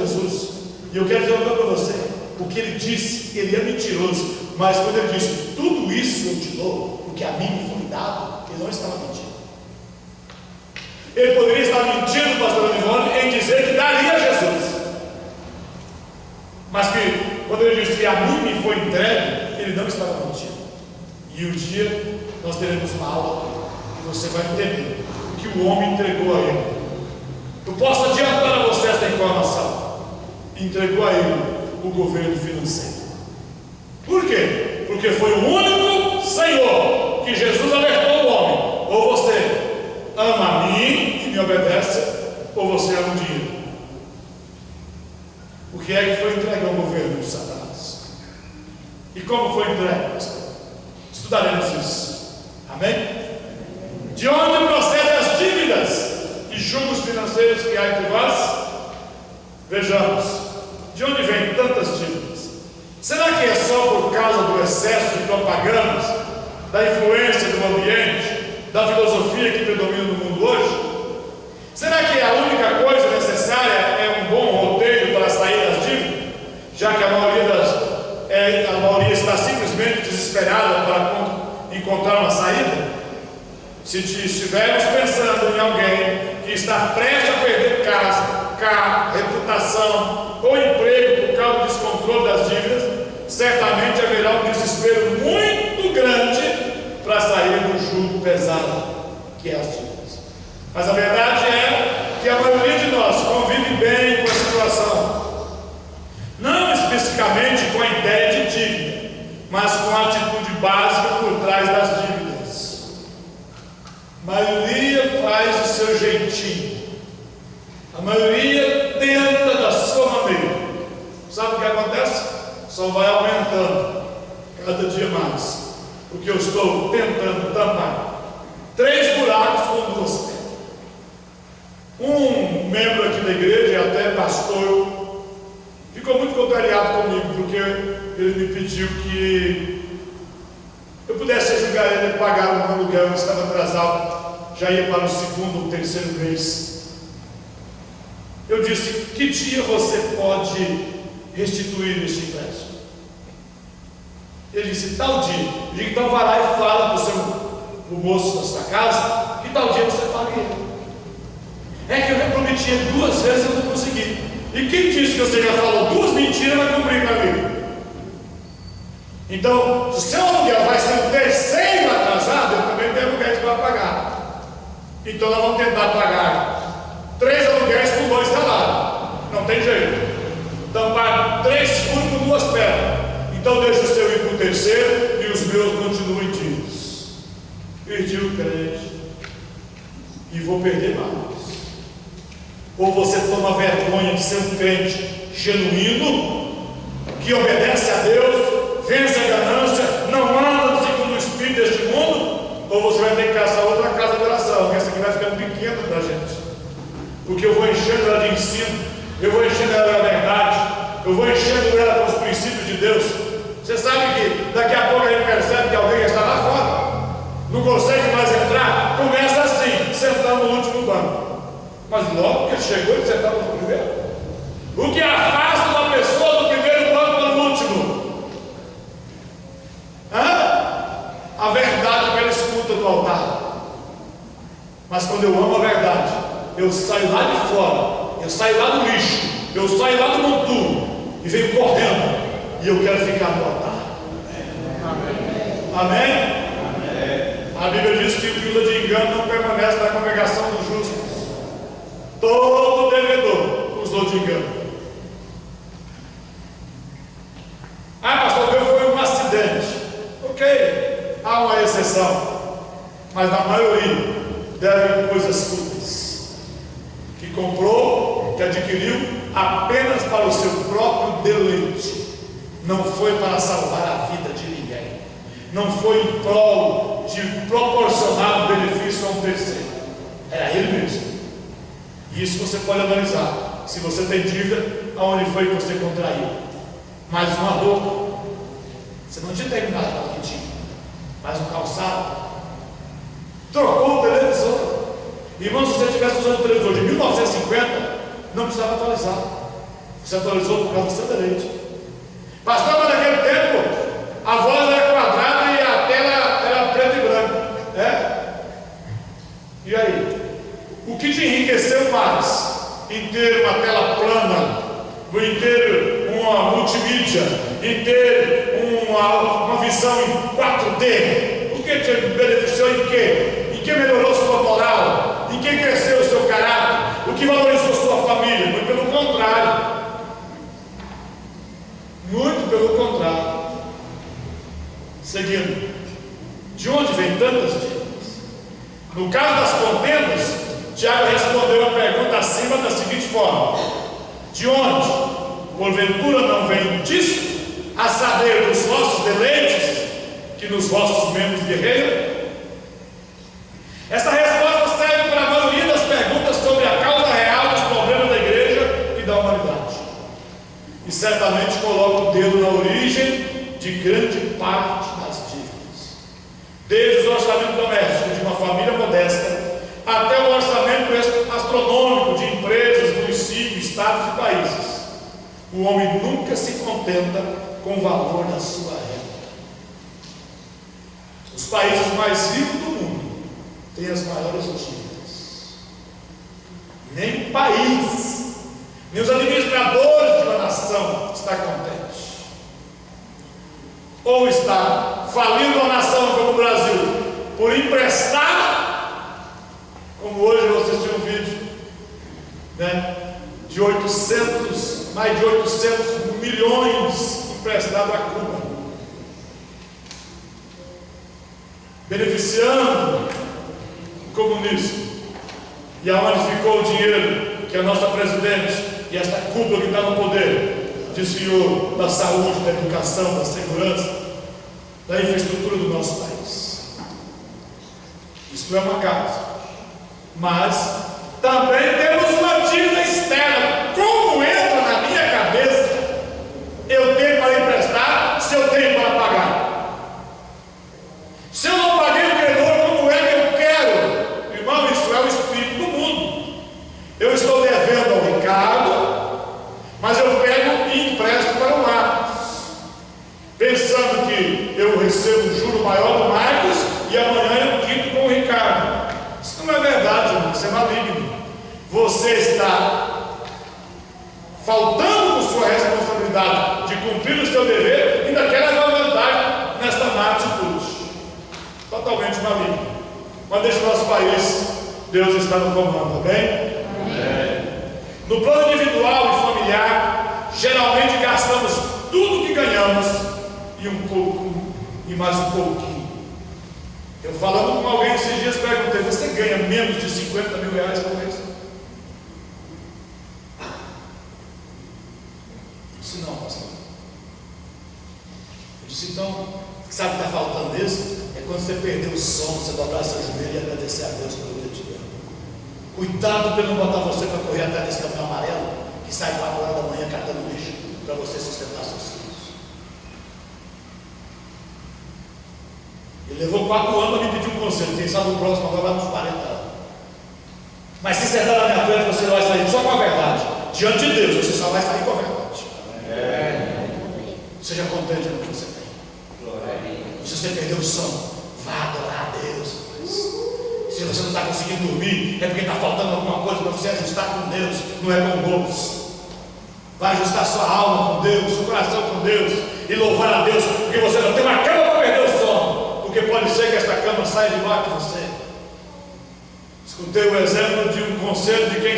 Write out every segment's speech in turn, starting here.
Jesus. E eu quero dizer uma coisa para você: o que ele disse, ele é mentiroso, mas quando ele disse, tudo isso eu te dou, porque a mim me foi dado, ele não estava mentindo. Ele poderia estar mentindo, pastor Ivone, em dizer que daria a Jesus, mas que quando ele disse que a mim me foi entregue, ele não estava mentindo. E um dia nós teremos uma aula e você vai entender o que o homem entregou a ele. Eu posso adiantar a você esta informação: entregou a ele o governo financeiro. Por quê? Porque foi o único Senhor que Jesus alertou o homem: ou você ama a mim e me obedece, ou você ama o dinheiro. O que é que foi entregue ao governo de Satanás? E como foi entregue, pastor? Estudaremos isso. Amém? De onde procedem as dívidas e julgos financeiros que há entre vós? Vejamos. De onde vêm tantas dívidas? Será que é só por causa do excesso de propagandas, da influência do ambiente, da filosofia que predomina no mundo hoje? Será que a única coisa necessária é um bom roteiro para sair das dívidas? Já que a maioria está simplesmente desesperada para encontrar uma saída? Se estivermos pensando em alguém que está prestes a perder casa, carro, reputação ou emprego por causa do descontrole das dívidas, certamente haverá um desespero muito grande para sair do jugo pesado que é as dívidas. Mas a verdade é que a maioria de nós convive bem com a situação, não especificamente com a ideia de dívida, mas com a atitude básica por trás das dívidas. A maioria faz o seu jeitinho, a maioria tenta da sua maneira. Sabe o que acontece? Só vai aumentando cada dia mais, porque eu estou tentando tampar 3 buracos com 2 pedras. Um membro aqui da igreja, e até pastor, ficou muito contrariado comigo, porque ele me pediu que eu pudesse ajudar ele a pagar o meu aluguel. Ele estava atrasado, já ia para o 2º ou 3º mês. Eu disse: que dia você pode restituir este empréstimo? Ele disse: tal dia. Eu digo: então vai lá e fala para o moço da sua casa que tal dia você paga ele. É que eu já prometi 2 vezes e eu não consegui. E quem disse que você já falou 2 mentiras vai cumprir comigo? Então, se o seu aluguel vai ser o 3º atrasado, eu também tenho aluguéis para pagar. Então nós vamos tentar pagar 3 aluguéis com 2 salários. Não tem jeito. Então paga 3 furos com 2 pedras. Então deixa o seu ir para o 3º e os meus continuem dias. Perdi o crédito e vou perder mais. Ou você toma vergonha de ser um crente genuíno, que obedece a Deus, vence a ganância, não anda segundo o espírito deste mundo, ou você vai ter que caçar outra casa de oração, porque essa aqui vai ficando pequena para a gente. Porque eu vou enchendo ela de ensino, eu vou enchendo ela da verdade, eu vou enchendo ela com os princípios de Deus. Você sabe que daqui a pouco a gente percebe que alguém está lá fora, não consegue mais entrar, começa assim, sentando no último banco. Mas logo que ele chegou, ele sentava no primeiro. O que afasta uma pessoa do primeiro banco para o último? A verdade que ela escuta do altar. Mas quando eu amo a verdade, eu saio lá de fora, eu saio lá do lixo, eu saio lá do monturo e venho correndo, e eu quero ficar no altar. Amém? Amém? A Bíblia diz que o que usa de engano não permanece na congregação dos justos. Todo devedor usou de engano. Pastor, foi um acidente. Ok, há uma exceção, mas na maioria devem coisas fúteis, que comprou, que adquiriu apenas para o seu próprio deleite. Não foi para salvar a vida de ninguém, não foi em prol de proporcionar benefício a um terceiro, era ele mesmo. E isso você pode analisar. Se você tem dívida, aonde foi que você contraiu? Mais uma roupa, você não tinha terminado com o que tinha, mais um calçado, trocou o televisor. Irmão, se você estivesse usando o televisor de 1950, não precisava atualizar. Se atualizou por causa do satélite. Pastor, mas naquele tempo a voz era quadrada e a tela era preto e branco. E aí? O que te enriqueceu mais? Em ter uma tela plana, em ter uma multimídia, em ter uma visão em 4D? O que te beneficiou em quê? Em que melhorou sua moral? Em que cresceu o seu caráter? O que valorizou sua família? Muito pelo contrário. Muito pelo contrário. Seguindo, de onde vem tantas dívidas? No caso das contendas, Tiago respondeu a pergunta acima da seguinte forma: de onde? Porventura não vem disso, a saber dos vossos deleites, que nos vossos membros guerreiam? Esta resposta serve para a maioria das perguntas sobre a causa real dos problemas da igreja e da humanidade, e certamente coloca o dedo na origem de grande parte das dívidas, desde o orçamento doméstico de uma família modesta até o orçamento astronômico de empresas, municípios, estados e países. O homem nunca se contenta com o valor da sua renda. Os países mais ricos do mundo têm as maiores dívidas. Nem o país, nem os administradores de uma nação está contente. Ou está falindo a nação como o Brasil por emprestar, como hoje vocês tinham um vídeo, de mais de 800 milhões emprestado a Cuba, beneficiando o comunismo, e aonde ficou o dinheiro que a nossa presidente e esta Cuba que está no poder desviou da saúde, da educação, da segurança, da infraestrutura do nosso país. Isso não é uma causa. Mas também temos uma dívida externa. Como entra na minha cabeça eu tenho para emprestar se eu tenho para pagar? Se eu não paguei o credor, como é que eu quero? Irmão, isso é o espírito do mundo. Eu estou devendo ao Ricardo, mas eu pego e empresto para o Marcos, pensando que eu recebo um juro maior do Marcos e amanhã eu quito com o Ricardo. Isso não é verdade, irmão, isso é maligno. Você está faltando com sua responsabilidade de cumprir o seu dever e ainda quer levar vantagem nesta má atitude. Totalmente maligno. Mas deixa o nosso país, Deus está no comando, amém? No plano individual e familiar, geralmente gastamos tudo que ganhamos e um pouco, e mais um pouquinho. Eu falando com alguém esses dias, perguntei: você ganha menos de 50 mil reais por mês? Eu disse: não, pastor. Eu disse: então, sabe o que está faltando mesmo? É quando você perder o sono, você dobrar seu joelho e agradecer a Deus pelo que Ele te deu. Cuidado para não botar você para correr atrás desse caminhão amarelo que sai 4 horas da manhã catando lixo para você sustentar seus filhos. Ele levou 4 anos para me pedir um conselho. Quem sabe o próximo agora vai nos 40 anos. Mas se sentar na minha frente, você vai sair só com a verdade. Diante de Deus, você só vai sair com a verdade. Seja contente com o que você tem. Se você perdeu o sono, vá adorar a Deus. Se você não está conseguindo dormir, é porque está faltando alguma coisa para você ajustar com Deus, não é com bolsos. Vai ajustar sua alma com Deus, seu coração com Deus, e louvar a Deus, porque você não tem uma cama para perder o sono, porque pode ser que esta cama saia debaixo de você. Escutei o exemplo de um conselho de quem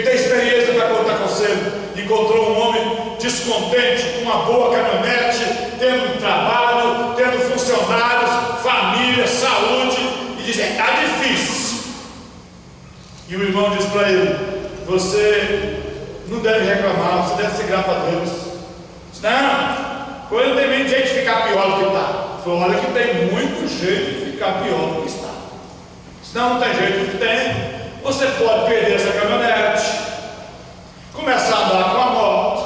tem experiência para contar conselho. Encontrou um homem descontente, com uma boa caminhonete, tendo um trabalho, tendo funcionários, família, saúde, e diz: está difícil. E o irmão diz para ele: você não deve reclamar, você deve ser grato a Deus. Diz: não, coisa tem jeito de ficar pior do que está. Falou: olha que tem muito jeito de ficar pior do que está. Não tem jeito que tem. Você pode perder essa caminhonete, começar a andar com a moto,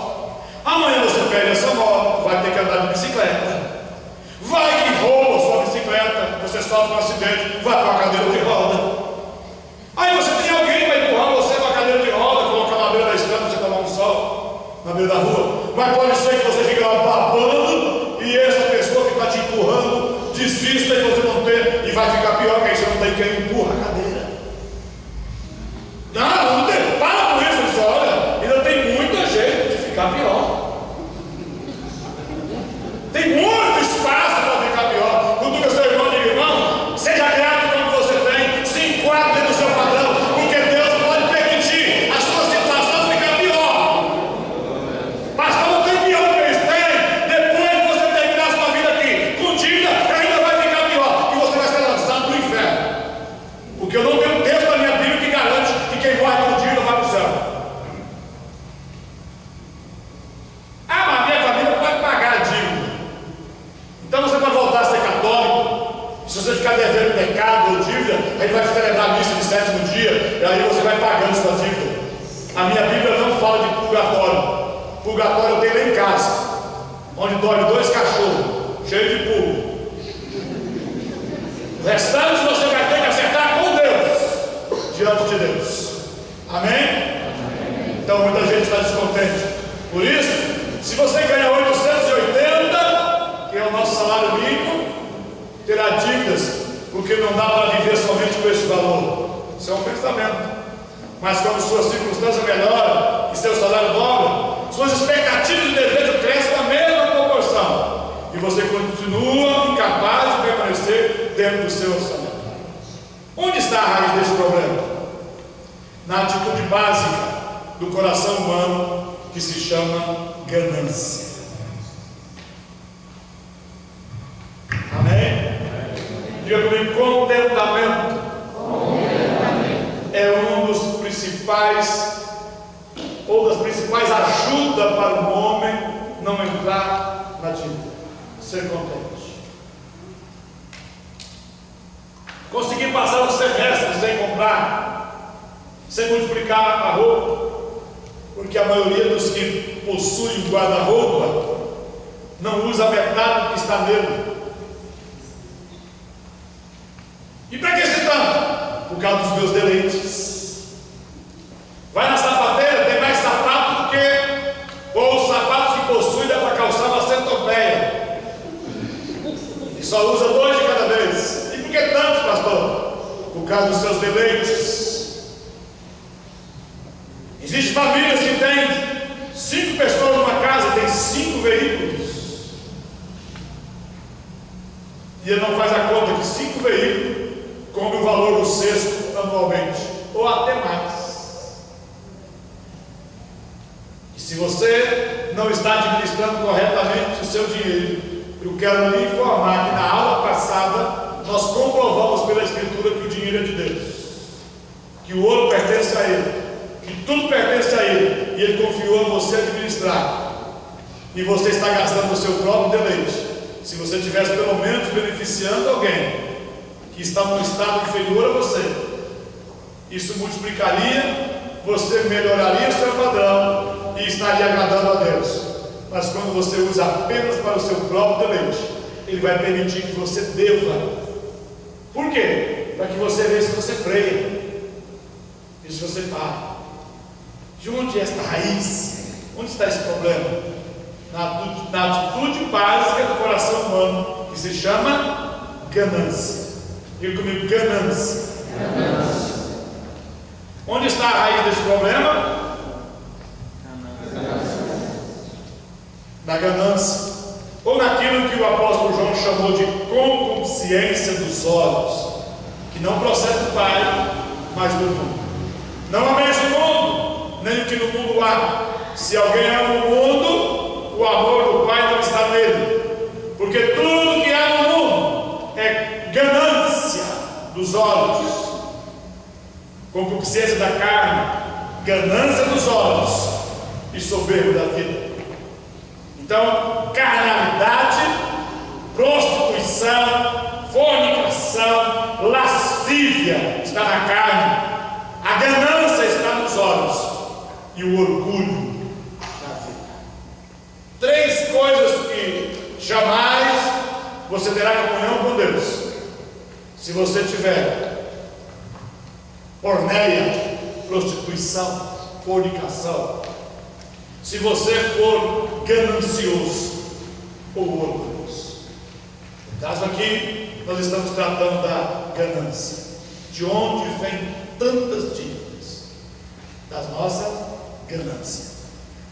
amanhã você perde essa moto, vai ter que andar de bicicleta, vai que rouba a sua bicicleta, você sofre um acidente, vai para uma cadeira de roda, aí você tem alguém para empurrar você para a cadeira de roda, colocar na beira da estrada, você tomar um sol. na beira da rua. Mas pode ser que você fique lá babando e essa pessoa que está te empurrando desista e você não tem, e vai ficar pior, que aí você não tem quem empurra a cadeira. Não tem, para com isso, você olha, ainda tem muita gente de ficar pior. Tem muito espaço para ficar pior. Cutuca seu irmão e diga: irmão, seja grato pelo que você tem, se enquadre dentro do seu padrão, porque Deus pode permitir a sua situação ficar pior. Pastor, não tem pior do que eles têm. Depois que você terminar a sua vida aqui com dívida, ainda vai ficar pior, e você vai ser lançado no inferno. Porque eu não tenho texto na minha Bíblia que garante que quem morre com dívida vai para o céu. Ah, mas a minha família pode pagar a dívida. Então você vai voltar a ser católico. Se você ficar devendo pecado ou dívida, aí vai celebrar a missa de 7º dia, e aí você vai pagando sua dívida. A minha Bíblia não fala de purgatório. Purgatório eu tenho lá em casa, onde dorme 2 cachorros, cheios de pulga. O restante você vai ter que acertar com Deus, diante de Deus. Amém? Então muita gente está descontente. Por isso, se você ganha 880, que é o nosso salário mínimo, terá dívidas, porque não dá para viver somente com esse valor. Isso é um pensamento. Mas quando sua circunstância melhora e seu salário dobra, suas expectativas de desejo crescem na mesma proporção, e você continua incapaz de permanecer dentro do seu orçamento. Onde está a raiz desse problema? Na atitude básica do coração humano, que se chama ganância. Amém? Diga comigo: contentamento. É um dos principais, ou das principais ajudas para o homem não entrar na dívida. Ser contente. Conseguir passar o semestre sem comprar, sem multiplicar a roupa, porque a maioria dos que possuem o guarda-roupa não usa metade do que está nele. E para que esse tanto? Por causa dos meus deleites. Vai na sapateira, tem mais sapato do que, ou os sapatos que possui dá para calçar uma centopeia, e só usa 2 de cada vez. E por que tantos, pastor? Por causa dos seus deleites. Existem famílias que têm 5 pessoas numa casa, tem 5 veículos, e ele não faz a conta que 5 veículos come o valor do cesto anualmente, ou até mais. E se você não está administrando corretamente o seu dinheiro, eu quero lhe informar que na aula passada nós comprovamos pela Escritura que o dinheiro é de Deus, que o ouro pertence a Ele, que tudo pertence a Ele, e Ele confiou a você administrar, e você está gastando o seu próprio deleite. Se você estivesse pelo menos beneficiando alguém que está num estado inferior a você, isso multiplicaria, você melhoraria o seu padrão e estaria agradando a Deus. Mas quando você usa apenas para o seu próprio deleite, Ele vai permitir que você deva. Por quê? Para que você veja se você freia e se você para. De onde é esta raiz? Onde está esse problema? Na atitude básica do coração humano, que se chama ganância. Diga comigo: ganância. Ganância. Onde está a raiz desse problema? Ganância. Na ganância, ou naquilo que o apóstolo João chamou de concupiscência dos olhos, que não procede do Pai, mas do mundo. Não ameis o mundo, nem o que no mundo há. Se alguém ama o mundo, o amor do Pai não está nele, porque tudo que há no mundo é ganância dos olhos, concupiscência da carne, ganância dos olhos e soberba da vida. Então, carnalidade, prostituição, fornicação, lascívia está na carne, a ganância está nos olhos e o orgulho na vida. 3 coisas que jamais você terá comunhão com Deus se você tiver: porneia, prostituição, fornicação, se você for ganancioso ou orgulhoso. No caso aqui, nós estamos tratando da ganância. De onde vem tantas dívidas? Da nossa ganância.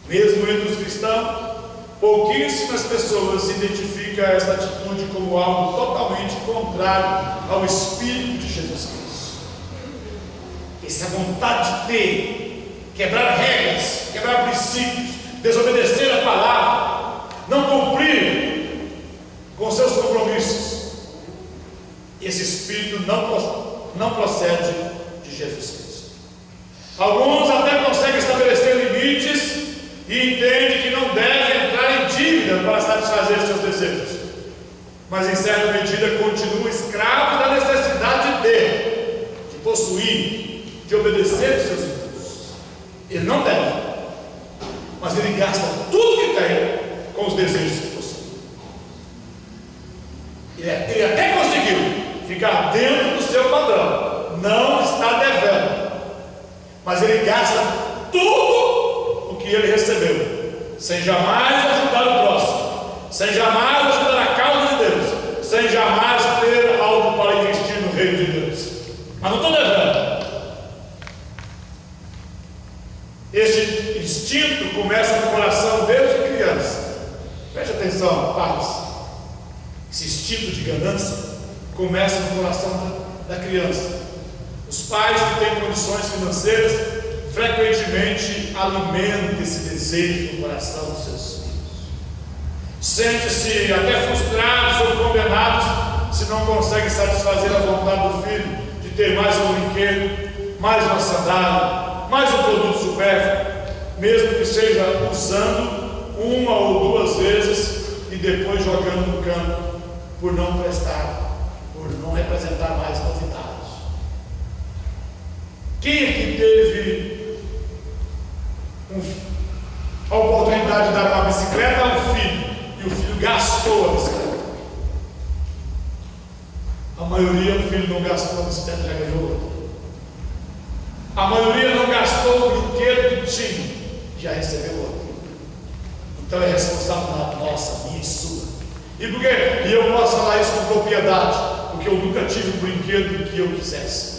Mesmo entre os cristãos, pouquíssimas pessoas identificam esta atitude como algo totalmente contrário ao Espírito de Jesus Cristo. Essa vontade de ter, quebrar regras, quebrar princípios, desobedecer a palavra, não cumprir com seus compromissos. Esse espírito não procede de Jesus Cristo. Alguns até conseguem estabelecer limites e entendem que não devem entrar em dívida para satisfazer seus desejos, mas em certa medida continuam escravos da necessidade de possuir, de obedecer aos seus impulsos. Ele não deve, mas ele gasta tudo que tem com os desejos que possui. Ele até conseguiu ficar dentro do seu padrão, não está devendo, mas ele gasta tudo o que ele recebeu, sem jamais ajudar o próximo, sem jamais ajudar a causa de Deus, sem jamais ter algo para investir no reino de Deus. Mas não estou devendo. Este instinto começa no coração desde criança. Preste atenção, pais. Esse instinto de ganância começa no coração da criança. Os pais que têm condições financeiras frequentemente alimentam esse desejo no coração dos seus filhos. Sente-se até frustrados ou condenados se não conseguem satisfazer a vontade do filho de ter mais um brinquedo, mais uma sandália, mais um produto supérfluo, mesmo que seja usando uma ou duas vezes e depois jogando no canto, por não prestar, por não representar mais novidades. Quem é que teve a oportunidade de dar uma bicicleta a um filho e o filho gastou a bicicleta? A maioria, o filho não gastou a bicicleta, já ganhou. A maioria não gastou o brinquedo que tinha, já recebeu outro. Então é responsável na nossa, minha e sua. E por quê? E eu posso falar isso com propriedade, porque eu nunca tive um brinquedo que eu quisesse.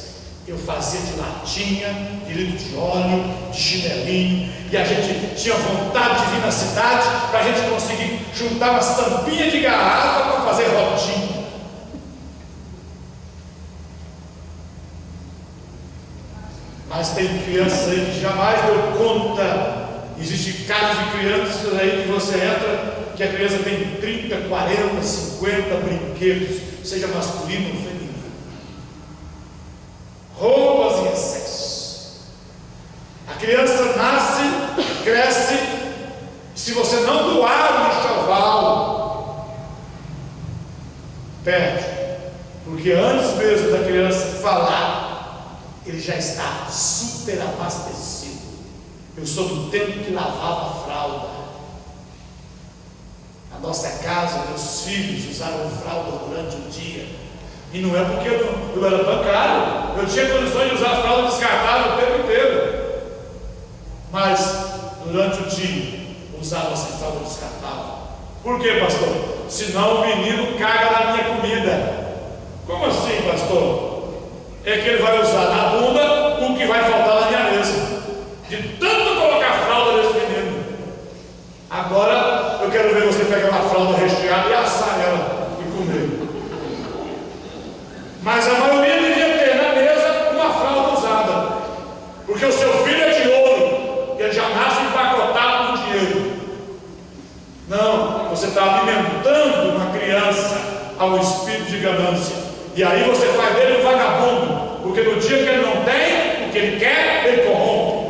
Eu fazia de latinha, de litro de óleo, de chinelinho, e a gente tinha vontade de vir na cidade para a gente conseguir juntar umas tampinhas de garrafa para fazer rodinha. Mas tem crianças aí que jamais deu conta. Existem casos de crianças aí que você entra, que a criança tem 30, 40, 50 brinquedos, seja masculino ou feminino. Roupas em excesso. A criança nasce, cresce, se você não doar o enxoval, perde. Porque antes mesmo da criança falar, ele já está super abastecido. Eu sou do tempo que lavava a fralda. Na nossa casa, meus filhos usaram fralda durante o dia. E não é porque eu era bancário, eu tinha condições de usar a fralda descartável o tempo inteiro. Mas durante o dia usava essa fralda descartável. Por quê, pastor? Senão o menino caga na minha comida. Como assim, pastor? É que ele vai usar na bunda o que vai faltar na minha mesa. De tanto colocar fralda nesse menino. Agora eu quero ver você pegar uma fralda recheada e assar ela e comer. Mas a maioria devia ter na mesa uma fralda usada, porque o seu filho é de ouro, ele já nasce empacotado no dinheiro. Não, você está alimentando uma criança ao espírito de ganância, e aí você faz dele um vagabundo, porque no dia que ele não tem o que ele quer, ele corrompe.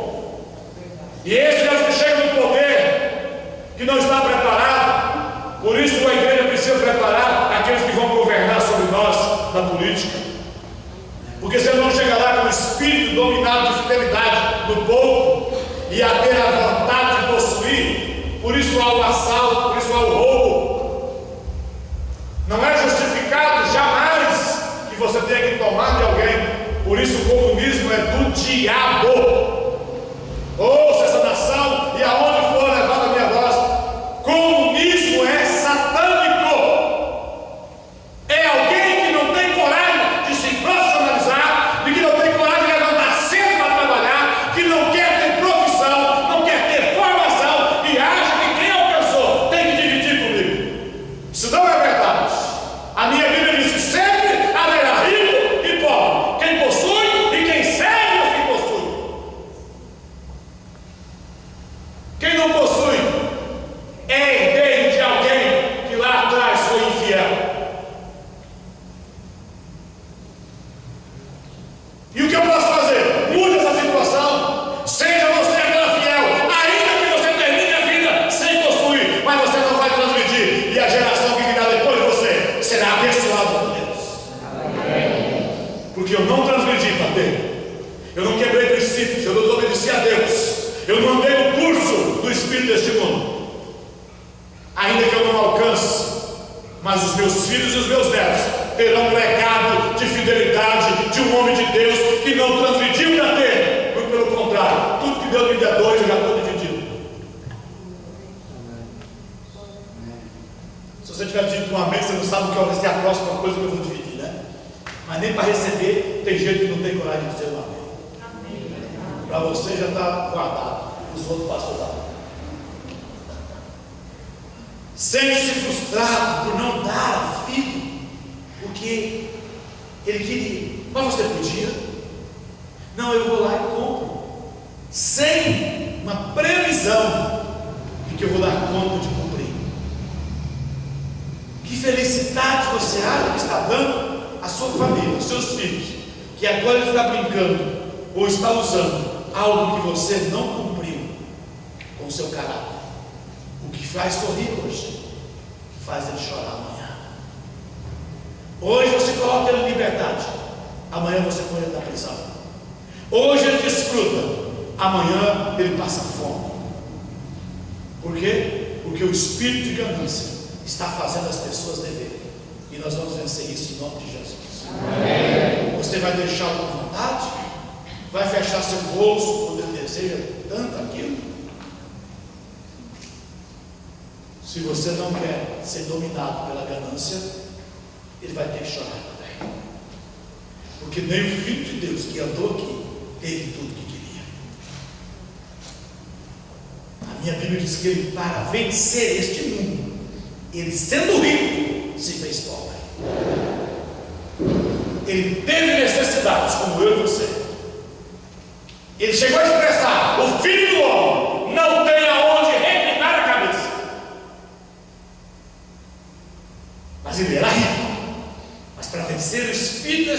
E esse é o que chega no poder, que não está preparado. Por isso a igreja precisa preparar aqueles que vão governar sobre nós na política. Porque se ele não chegar lá com o espírito dominado de fidelidade do povo e a ter a vontade de possuir, por isso há o assalto, por isso há o roubo. Não é justificado jamais que você tenha que tomar de alguém. Por isso o comunismo é do diabo. Ouça essa nação, e aonde for disse a Deus: eu não andei no curso do espírito deste mundo, ainda que eu não alcance, mas os meus filhos e os meus netos terão um legado de fidelidade de um homem de Deus que não transgrediu para ter, muito pelo contrário, tudo que Deus me dá dois, eu já estou dividido. Se você tiver dito um amém, você não sabe o que vai ser a próxima coisa que eu vou dividir, né? Mas nem para receber, tem gente que não tem coragem de dizer um amém. Para você já está guardado, os outros passam lá. Sente-se frustrado por não dar ao filho o que ele queria. Mas você podia? Não, eu vou lá e compro, sem uma previsão de que eu vou dar conta de cumprir. Que felicidade você acha que está dando à sua família, aos seus filhos, que agora ele está brincando ou está usando algo que você não cumpriu com o seu caráter. O que faz sorrir hoje, faz ele chorar amanhã. Hoje você coloca ele em liberdade, amanhã você põe ele na prisão. Hoje ele desfruta, amanhã ele passa fome. Por quê? Porque o espírito de ganância está fazendo as pessoas deverem, e nós vamos vencer isso em nome de Jesus. Amém. Você vai deixá-lo com vontade? Vai fechar seu bolso quando ele deseja tanto aquilo? Se você não quer ser dominado pela ganância, ele vai ter que chorar também. Porque nem o Filho de Deus que andou aqui teve tudo que queria. A minha Bíblia diz que ele, para vencer este mundo, ele sendo rico, se fez pobre. Ele teve necessidades como eu e você. Ele chegou a expressar: o Filho do Homem não tem aonde reclinar a cabeça. Mas ele era rico. Mas para vencer o espírito